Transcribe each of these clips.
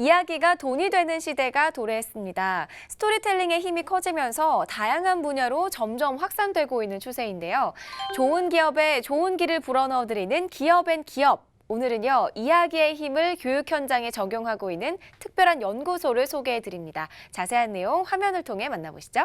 이야기가 돈이 되는 시대가 도래했습니다. 스토리텔링의 힘이 커지면서 다양한 분야로 점점 확산되고 있는 추세인데요. 좋은 기업에 좋은 길을 불어넣어드리는 기업앤기업. 오늘은요, 이야기의 힘을 교육 현장에 적용하고 있는 특별한 연구소를 소개해드립니다. 자세한 내용 화면을 통해 만나보시죠.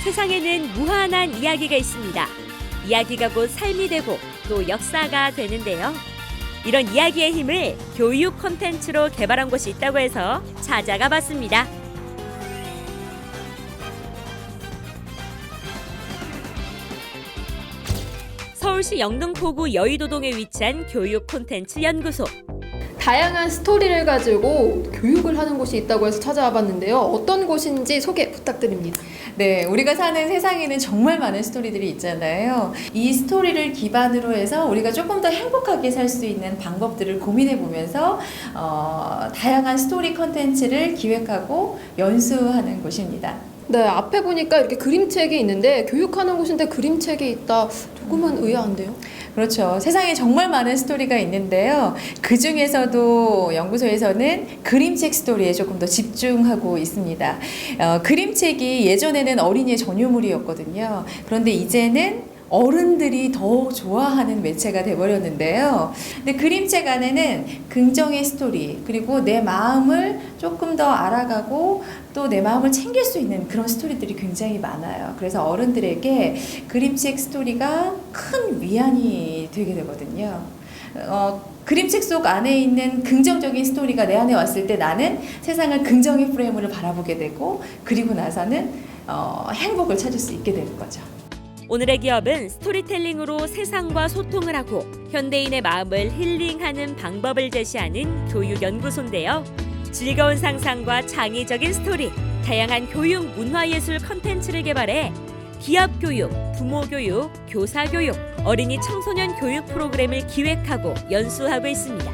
세상에는 무한한 이야기가 있습니다. 이야기가 곧 삶이 되고 또 역사가 되는데요. 이런 이야기의 힘을 교육 콘텐츠로 개발한 곳이 있다고 해서 찾아가 봤습니다. 서울시 영등포구 여의도동에 위치한 교육 콘텐츠 연구소. 다양한 스토리를 가지고 교육을 하는 곳이 있다고 해서 찾아와 봤는데요. 어떤 곳인지 소개 부탁드립니다. 네, 우리가 사는 세상에는 정말 많은 스토리들이 있잖아요. 이 스토리를 기반으로 해서 우리가 조금 더 행복하게 살 수 있는 방법들을 고민해 보면서 다양한 스토리 컨텐츠를 기획하고 연수하는 곳입니다. 네, 앞에 보니까 이렇게 그림책이 있는데 교육하는 곳인데 그림책이 있다. 조금은 의아한데요. 그렇죠. 세상에 정말 많은 스토리가 있는데요. 그 중에서도 연구소에서는 그림책 스토리에 조금 더 집중하고 있습니다. 그림책이 예전에는 어린이의 전유물이었거든요. 그런데 이제는 어른들이 더 좋아하는 매체가 돼버렸는데요. 근데 그림책 안에는 긍정의 스토리, 그리고 내 마음을 조금 더 알아가고 또 내 마음을 챙길 수 있는 그런 스토리들이 굉장히 많아요. 그래서 어른들에게 그림책 스토리가 큰 위안이 되게 되거든요. 그림책 속 안에 있는 긍정적인 스토리가 내 안에 왔을 때 나는 세상을 긍정의 프레임으로 바라보게 되고, 그리고 나서는 행복을 찾을 수 있게 되는 거죠. 오늘의 기업은 스토리텔링으로 세상과 소통을 하고 현대인의 마음을 힐링하는 방법을 제시하는 교육연구소인데요. 즐거운 상상과 창의적인 스토리, 다양한 교육 문화예술 컨텐츠를 개발해 기업 교육, 부모 교육, 교사 교육, 어린이 청소년 교육 프로그램을 기획하고 연수하고 있습니다.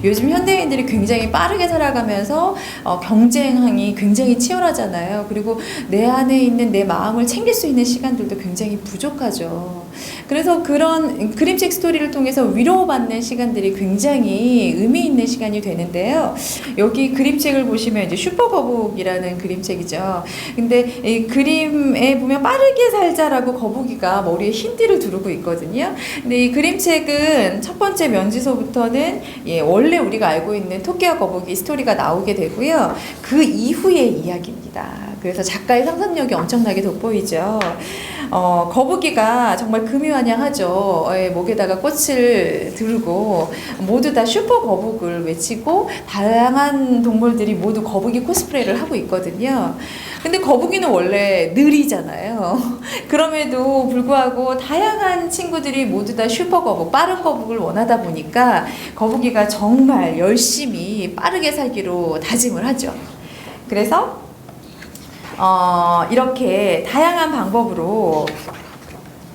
요즘 현대인들이 굉장히 빠르게 살아가면서 경쟁이 굉장히 치열하잖아요. 그리고 내 안에 있는 내 마음을 챙길 수 있는 시간들도 굉장히 부족하죠. 그래서 그런 그림책 스토리를 통해서 위로받는 시간들이 굉장히 의미 있는 시간이 되는데요. 여기 그림책을 보시면 이제 슈퍼거북이라는 그림책이죠. 근데 이 그림에 보면 빠르게 살자라고 거북이가 머리에 흰띠를 두르고 있거든요. 근데 이 그림책은 첫 번째 면지서부터는 원래 우리가 알고 있는 토끼와 거북이 스토리가 나오게 되고요. 그 이후의 이야기입니다. 그래서 작가의 상상력이 엄청나게 돋보이죠. 거북이가 정말 금이환영하죠. 목에다가 꽃을 두르고 모두 다 슈퍼 거북을 외치고 다양한 동물들이 모두 거북이 코스프레를 하고 있거든요. 근데 거북이는 원래 느리잖아요. 그럼에도 불구하고 다양한 친구들이 모두 다 슈퍼 거북, 빠른 거북을 원하다 보니까 거북이가 정말 열심히 빠르게 살기로 다짐을 하죠. 그래서 이렇게 다양한 방법으로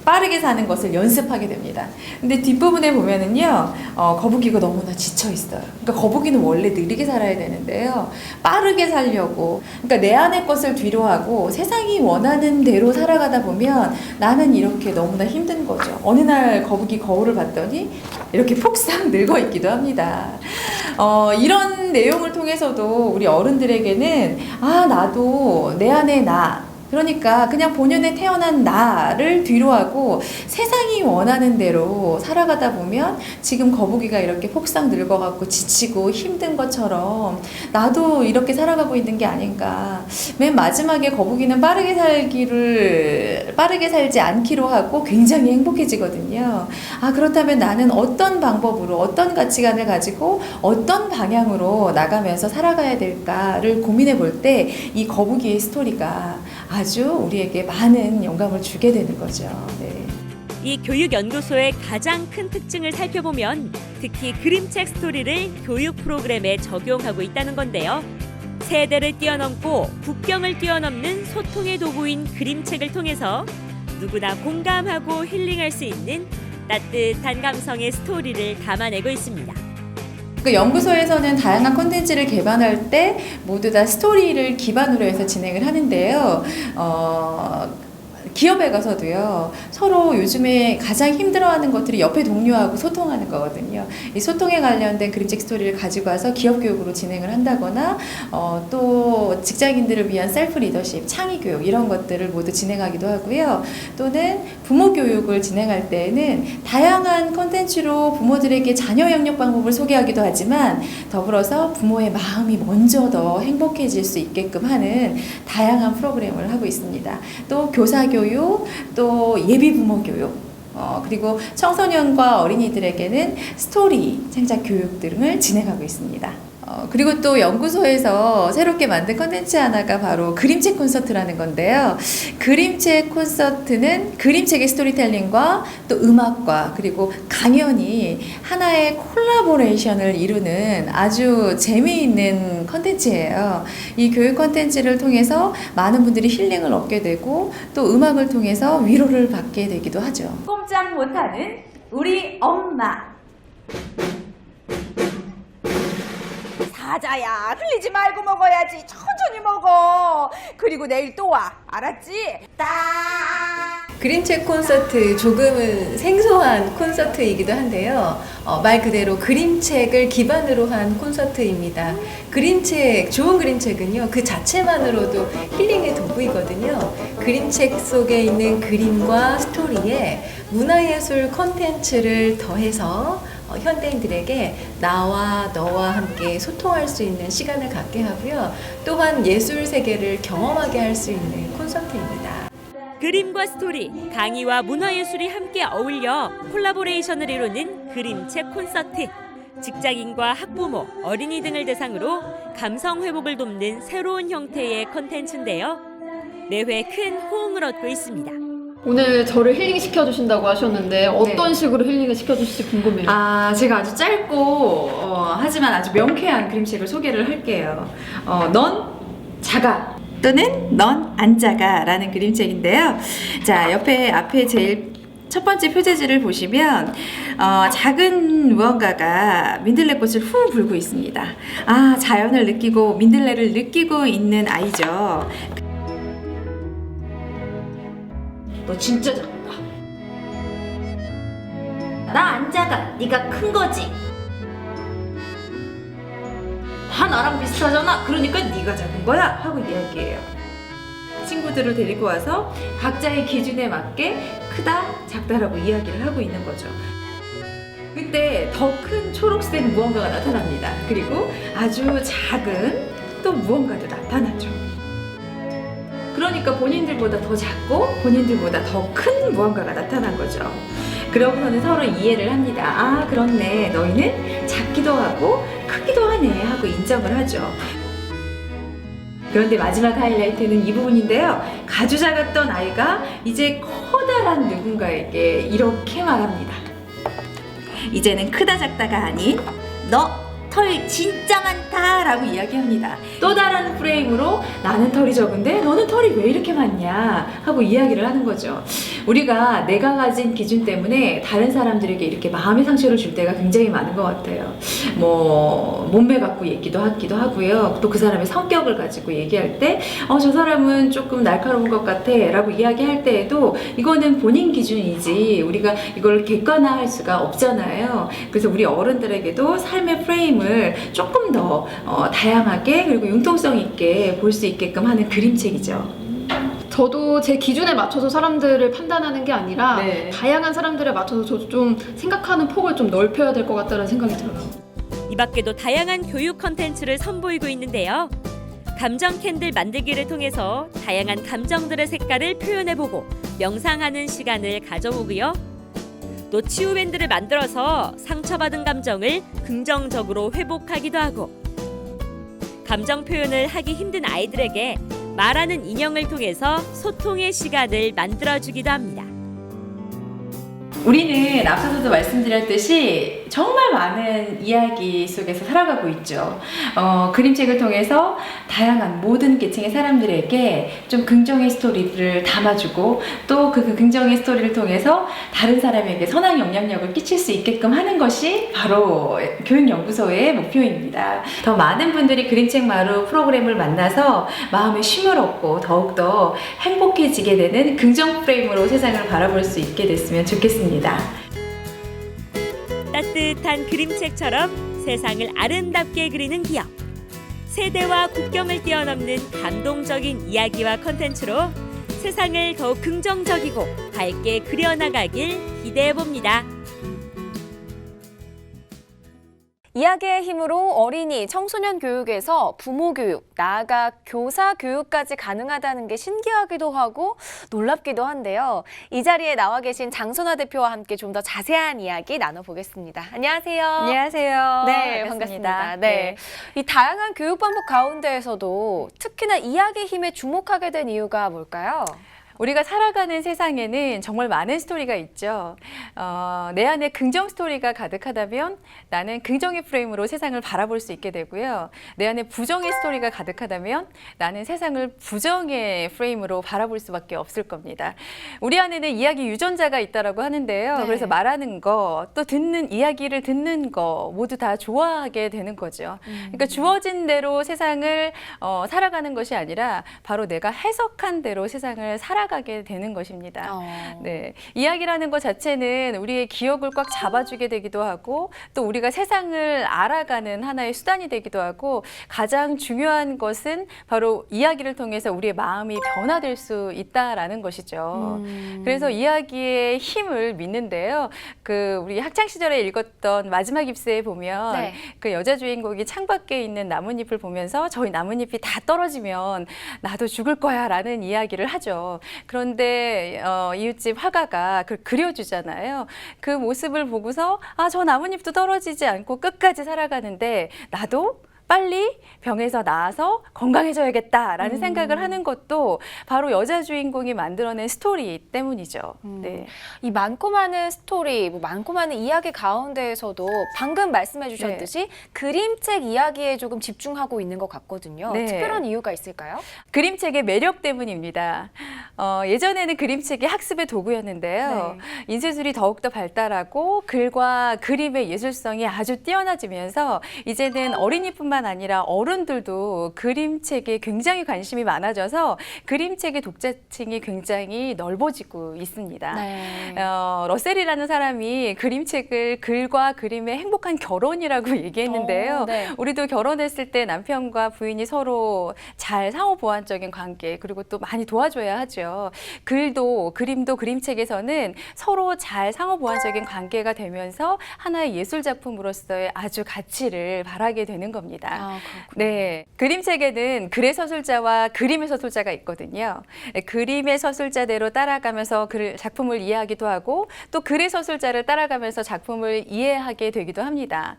빠르게 사는 것을 연습하게 됩니다. 근데 뒷부분에 보면은요, 거북이가 너무나 지쳐 있어요. 그러니까 거북이는 원래 느리게 살아야 되는데요, 빠르게 살려고, 그러니까 내 안의 것을 뒤로하고 세상이 원하는 대로 살아가다 보면 나는 이렇게 너무나 힘든 거죠. 어느 날 거북이 거울을 봤더니 이렇게 폭삭 늙어 있기도 합니다. 이런 내용을 통해서도 우리 어른들에게는 나도 내 안에 그러니까 그냥 본연에 태어난 나를 뒤로하고 세상이 원하는 대로 살아가다 보면 지금 거북이가 이렇게 폭삭 늙어갖고 지치고 힘든 것처럼 나도 이렇게 살아가고 있는 게 아닌가. 맨 마지막에 거북이는 빠르게 살지 않기로 하고 굉장히 행복해지거든요. 그렇다면 나는 어떤 방법으로, 어떤 가치관을 가지고 어떤 방향으로 나가면서 살아가야 될까를 고민해 볼 때 이 거북이의 스토리가 아주 우리에게 많은 영감을 주게 되는 거죠. 네. 이 교육연구소의 가장 큰 특징을 살펴보면 특히 그림책 스토리를 교육 프로그램에 적용하고 있다는 건데요. 세대를 뛰어넘고 국경을 뛰어넘는 소통의 도구인 그림책을 통해서 누구나 공감하고 힐링할 수 있는 따뜻한 감성의 스토리를 담아내고 있습니다. 그 연구소에서는 다양한 콘텐츠를 개발할 때 모두 다 스토리를 기반으로 해서 진행을 하는데요. 기업에 가서도요, 서로 요즘에 가장 힘들어하는 것들이 옆에 동료하고 소통하는 거거든요. 이 소통에 관련된 그림책 스토리를 가지고 와서 기업 교육으로 진행을 한다거나, 또 직장인들을 위한 셀프 리더십, 창의 교육 이런 것들을 모두 진행하기도 하고요. 또는 부모 교육을 진행할 때에는 다양한 콘텐츠로 부모들에게 자녀 영역 방법을 소개하기도 하지만 더불어서 부모의 마음이 먼저 더 행복해질 수 있게끔 하는 다양한 프로그램을 하고 있습니다. 또 교사 교육, 또 예비 부모 교육, 그리고 청소년과 어린이들에게는 스토리 창작 교육 등을 진행하고 있습니다. 그리고 또 연구소에서 새롭게 만든 콘텐츠 하나가 바로 그림책 콘서트라는 건데요. 그림책 콘서트는 그림책의 스토리텔링과 또 음악과 그리고 강연이 하나의 콜라보레이션을 이루는 아주 재미있는 콘텐츠예요. 이 교육 콘텐츠를 통해서 많은 분들이 힐링을 얻게 되고 또 음악을 통해서 위로를 받게 되기도 하죠. 꼼짝 못하는 우리 엄마. 사자야, 흘리지 말고 먹어야지. 천천히 먹어. 그리고 내일 또 와. 알았지? 딱. 그림책 콘서트, 조금은 생소한 콘서트이기도 한데요. 말 그대로 그림책을 기반으로 한 콘서트입니다. 그림책, 좋은 그림책은요, 그 자체만으로도 힐링의 도구이거든요. 그림책 속에 있는 그림과 스토리에 문화예술 콘텐츠를 더해서 현대인들에게 나와 너와 함께 소통할 수 있는 시간을 갖게 하고요. 또한 예술 세계를 경험하게 할 수 있는 콘서트입니다. 그림과 스토리, 강의와 문화예술이 함께 어울려 콜라보레이션을 이루는 그림책 콘서트. 직장인과 학부모, 어린이 등을 대상으로 감성 회복을 돕는 새로운 형태의 콘텐츠인데요. 매회 큰 호응을 얻고 있습니다. 오늘 저를 힐링 시켜주신다고 하셨는데 어떤 식으로 힐링을 시켜주실지 궁금해요. 제가 아주 짧고 하지만 아주 명쾌한 그림책을 소개를 할게요. 넌 작아 또는 넌 안 작아 라는 그림책인데요. 자, 앞에 제일 첫 번째 표제지를 보시면 작은 무언가가 민들레꽃을 후 불고 있습니다. 자연을 느끼고 민들레를 느끼고 있는 아이죠. 너 진짜 작다. 나 안 작아. 네가 큰 거지. 다 나랑 비슷하잖아. 그러니까 네가 작은 거야. 하고 이야기해요. 친구들을 데리고 와서 각자의 기준에 맞게 크다, 작다라고 이야기를 하고 있는 거죠. 그때 더 큰 초록색 무언가가 나타납니다. 그리고 아주 작은 또 무언가도 나타나죠. 그러니까 본인들보다 더 작고 본인들보다 더 큰 무언가가 나타난 거죠. 그러고서는 서로 이해를 합니다. 그렇네. 너희는 작기도 하고 크기도 하네 하고 인정을 하죠. 그런데 마지막 하이라이트는 이 부분인데요. 가주 작았던 아이가 이제 커다란 누군가에게 이렇게 말합니다. 이제는 크다 작다가 아닌 너 털 진짜 많다 라고 이야기합니다. 또 다른 프레임으로 나는 털이 적은데 너는 털이 왜 이렇게 많냐 하고 이야기를 하는 거죠. 우리가 내가 가진 기준 때문에 다른 사람들에게 이렇게 마음의 상처를 줄 때가 굉장히 많은 것 같아요. 몸매 갖고 얘기도 하기도 하고요. 또 그 사람의 성격을 가지고 얘기할 때 저 사람은 조금 날카로운 것 같아 라고 이야기할 때에도 이거는 본인 기준이지 우리가 이걸 객관화할 수가 없잖아요. 그래서 우리 어른들에게도 삶의 프레임을 조금 더 다양하게 그리고 융통성 있게 볼 수 있게끔 하는 그림책이죠. 저도 제 기준에 맞춰서 사람들을 판단하는 게 아니라 네. 다양한 사람들에 맞춰서 저도 좀 생각하는 폭을 좀 넓혀야 될 것 같다는 생각이 들어요. 이 밖에도 다양한 교육 콘텐츠를 선보이고 있는데요. 감정 캔들 만들기를 통해서 다양한 감정들의 색깔을 표현해보고 명상하는 시간을 가져보고요. 또 치유밴드를 만들어서 상처받은 감정을 긍정적으로 회복하기도 하고 감정 표현을 하기 힘든 아이들에게 말하는 인형을 통해서 소통의 시간을 만들어주기도 합니다. 우리는 앞서서도 말씀드렸듯이 정말 많은 이야기 속에서 살아가고 있죠. 그림책을 통해서 다양한 모든 계층의 사람들에게 좀 긍정의 스토리를 담아주고 또 그 긍정의 스토리를 통해서 다른 사람에게 선한 영향력을 끼칠 수 있게끔 하는 것이 바로 교육연구소의 목표입니다. 더 많은 분들이 그림책 마루 프로그램을 만나서 마음의 쉼을 얻고 더욱더 행복해지게 되는 긍정 프레임으로 세상을 바라볼 수 있게 됐으면 좋겠습니다. 따뜻한 그림책처럼 세상을 아름답게 그리는 기업. 세대와 국경을 뛰어넘는 감동적인 이야기와 컨텐츠로 세상을 더욱 긍정적이고 밝게 그려나가길 기대해봅니다. 이야기의 힘으로 어린이, 청소년 교육에서 부모 교육, 나아가 교사 교육까지 가능하다는 게 신기하기도 하고 놀랍기도 한데요. 이 자리에 나와 계신 장선아 대표와 함께 좀 더 자세한 이야기 나눠보겠습니다. 안녕하세요. 안녕하세요. 네, 반갑습니다. 네. 이 다양한 교육 방법 가운데에서도 특히나 이야기의 힘에 주목하게 된 이유가 뭘까요? 우리가 살아가는 세상에는 정말 많은 스토리가 있죠. 내 안에 긍정 스토리가 가득하다면 나는 긍정의 프레임으로 세상을 바라볼 수 있게 되고요. 내 안에 부정의 스토리가 가득하다면 나는 세상을 부정의 프레임으로 바라볼 수밖에 없을 겁니다. 우리 안에는 이야기 유전자가 있다라고 하는데요. 네. 그래서 말하는 거, 또 듣는 이야기를 듣는 거 모두 다 좋아하게 되는 거죠. 그러니까 주어진 대로 세상을 살아가는 것이 아니라 바로 내가 해석한 대로 세상을 살아가게 되는 것입니다. 네, 이야기라는 것 자체는 우리의 기억을 꽉 잡아주게 되기도 하고 또 우리가 세상을 알아가는 하나의 수단이 되기도 하고 가장 중요한 것은 바로 이야기를 통해서 우리의 마음이 변화될 수 있다라는 것이죠. 그래서 이야기의 힘을 믿는데요. 우리 학창 시절에 읽었던 마지막 입새에 보면 네. 그 여자 주인공이 창밖에 있는 나뭇잎을 보면서 저희 나뭇잎이 다 떨어지면 나도 죽을 거야라는 이야기를 하죠. 그런데 이웃집 화가가 그걸 그려주잖아요. 그 모습을 보고서 저 나뭇잎도 떨어지지 않고 끝까지 살아가는데 나도 빨리 병에서 나아서 건강해져야겠다라는 생각을 하는 것도 바로 여자 주인공이 만들어낸 스토리 때문이죠. 네. 이 많고 많은 스토리, 많고 많은 이야기 가운데에서도 방금 말씀해 주셨듯이 그림책 이야기에 조금 집중하고 있는 것 같거든요. 네. 특별한 이유가 있을까요? 그림책의 매력 때문입니다. 예전에는 그림책이 학습의 도구였는데요. 인쇄술이 더욱더 발달하고 글과 그림의 예술성이 아주 뛰어나지면서 이제는 어린이뿐만 아니라 어른들도 그림책에 굉장히 관심이 많아져서 그림책의 독자층이 굉장히 넓어지고 있습니다. 네. 러셀이라는 사람이 그림책을 글과 그림의 행복한 결혼이라고 얘기했는데요. 네. 우리도 결혼했을 때 남편과 부인이 서로 잘 상호보완적인 관계 그리고 또 많이 도와줘야 하죠. 글도 그림도 그림책에서는 서로 잘 상호보완적인 관계가 되면서 하나의 예술작품으로서의 아주 가치를 바라게 되는 겁니다. 네, 그림책에는 글의 서술자와 그림의 서술자가 있거든요. 그림의 서술자대로 따라가면서 작품을 이해하기도 하고 또 글의 서술자를 따라가면서 작품을 이해하게 되기도 합니다.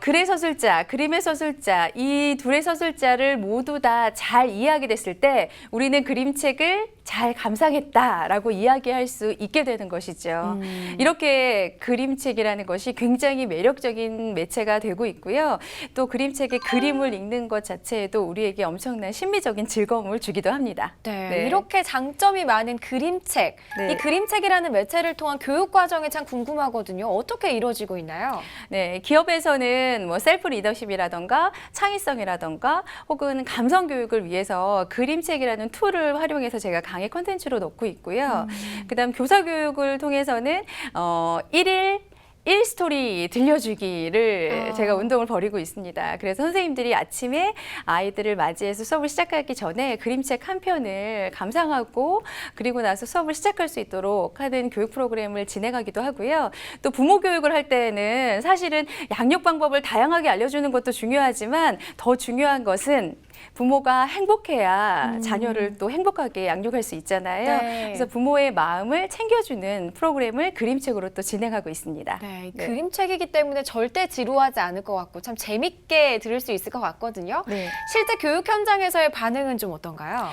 글의 서술자, 그림의 서술자 이 둘의 서술자를 모두 다 잘 이해하게 됐을 때 우리는 그림책을 잘 감상했다라고 이야기할 수 있게 되는 것이죠. 이렇게 그림책이라는 것이 굉장히 매력적인 매체가 되고 있고요. 또 그림책의 그림을 읽는 것 자체에도 우리에게 엄청난 심미적인 즐거움을 주기도 합니다. 네. 이렇게 장점이 많은 그림책. 네. 이 그림책이라는 매체를 통한 교육 과정이 참 궁금하거든요. 어떻게 이루어지고 있나요? 네, 기업에서는 셀프 리더십이라던가 창의성이라던가 혹은 감성 교육을 위해서 그림책이라는 툴을 활용해서 제가 강의 콘텐츠로 넣고 있고요. 그다음 교사 교육을 통해서는 1일 1스토리 들려주기를 제가 운동을 벌이고 있습니다. 그래서 선생님들이 아침에 아이들을 맞이해서 수업을 시작하기 전에 그림책 한 편을 감상하고 그리고 나서 수업을 시작할 수 있도록 하는 교육 프로그램을 진행하기도 하고요. 또 부모 교육을 할 때는 사실은 양육 방법을 다양하게 알려주는 것도 중요하지만 더 중요한 것은 부모가 행복해야 자녀를 또 행복하게 양육할 수 있잖아요. 네. 그래서 부모의 마음을 챙겨주는 프로그램을 그림책으로 또 진행하고 있습니다. 네. 네, 네. 그림책이기 때문에 절대 지루하지 않을 것 같고 참 재밌게 들을 수 있을 것 같거든요. 네. 실제 교육 현장에서의 반응은 좀 어떤가요?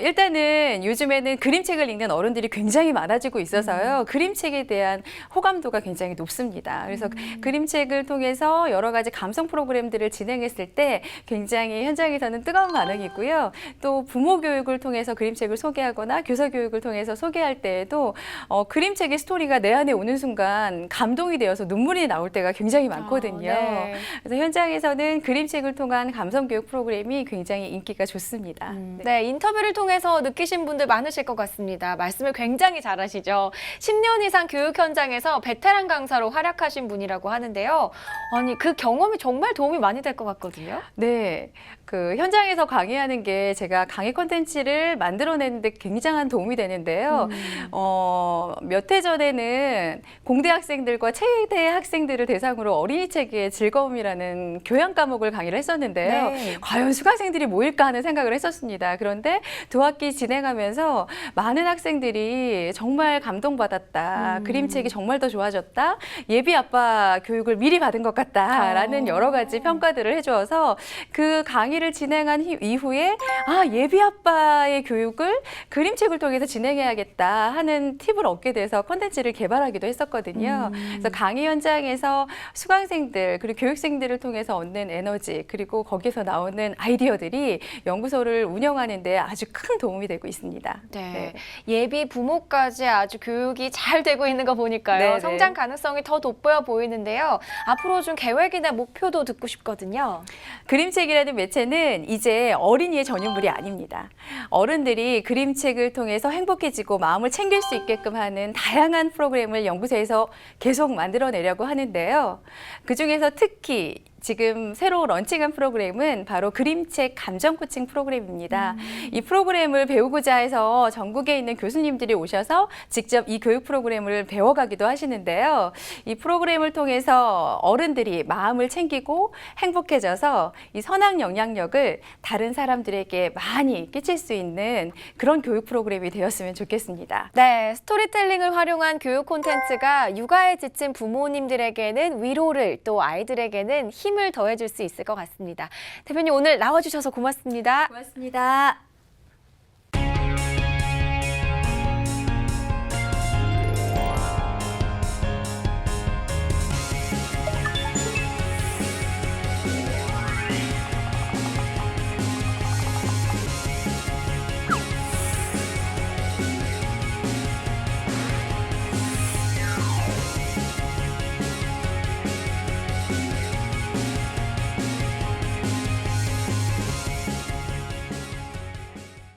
일단은 요즘에는 그림책을 읽는 어른들이 굉장히 많아지고 있어서요. 그림책에 대한 호감도가 굉장히 높습니다. 그래서 그림책을 통해서 여러 가지 감성 프로그램들을 진행했을 때 굉장히 현장에서는 뜨거운 반응이고요. 또 부모 교육을 통해서 그림책을 소개하거나 교사 교육을 통해서 소개할 때에도 그림책의 스토리가 내 안에 오는 순간 감동이 되어서 눈물이 나올 때가 굉장히 많거든요. 네. 그래서 현장에서는 그림책을 통한 감성 교육 프로그램이 굉장히 인기가 좋습니다. 네, 인터뷰를 통해서 느끼신 분들 많으실 것 같습니다. 말씀을 굉장히 잘하시죠. 10년 이상 교육 현장에서 베테랑 강사로 활약하신 분이라고 하는데요. 아니, 그 경험이 정말 도움이 많이 될 것 같거든요. 네, 그 현장에서 강의하는 게 제가 강의 콘텐츠를 만들어내는데 굉장한 도움이 되는데요. 몇 해 전에는 공대 학생들과 체대 학생들을 대상으로 어린이 책의 즐거움이라는 교양 과목을 강의를 했었는데요. 네. 과연 수강생들이 모일까 하는 생각을 했었습니다. 그런데 두 학기 진행하면서 많은 학생들이 정말 감동받았다. 그림책이 정말 더 좋아졌다. 예비 아빠 교육을 미리 받은 것 같다라는 여러 가지 평가들을 해주어서 그 강의를 진행한 이후에 예비 아빠의 교육을 그림책을 통해서 진행해야겠다 하는 팁을 얻게 돼서 콘텐츠를 개발하기도 했었거든요. 그래서 강의 현장에서 수강생들 그리고 교육생들을 통해서 얻는 에너지 그리고 거기서 나오는 아이디어들이 연구소를 운영하는 데 아주 큰 도움이 되고 있습니다. 네. 예비 부모까지 아주 교육이 잘 되고 있는 거 보니까요. 네, 성장 네. 가능성이 더 돋보여 보이는데요. 앞으로 좀 계획이나 목표도 듣고 싶거든요. 그림책이라는 매체는 이제 어린이의 전유물이 아닙니다. 어른들이 그림책을 통해서 행복해지고 마음을 챙길 수 있게끔 하는 다양한 프로그램을 연구소에서 계속 만들어내려고 하는데요. 그중에서 특히 지금 새로 런칭한 프로그램은 바로 그림책 감정 코칭 프로그램입니다. 이 프로그램을 배우고자 해서 전국에 있는 교수님들이 오셔서 직접 이 교육 프로그램을 배워가기도 하시는데요. 이 프로그램을 통해서 어른들이 마음을 챙기고 행복해져서 이 선한 영향력을 다른 사람들에게 많이 끼칠 수 있는 그런 교육 프로그램이 되었으면 좋겠습니다. 네, 스토리텔링을 활용한 교육 콘텐츠가 육아에 지친 부모님들에게는 위로를 또 아이들에게는 힘을 더해줄 수 있을 것 같습니다. 대표님 오늘 나와주셔서 고맙습니다. 고맙습니다.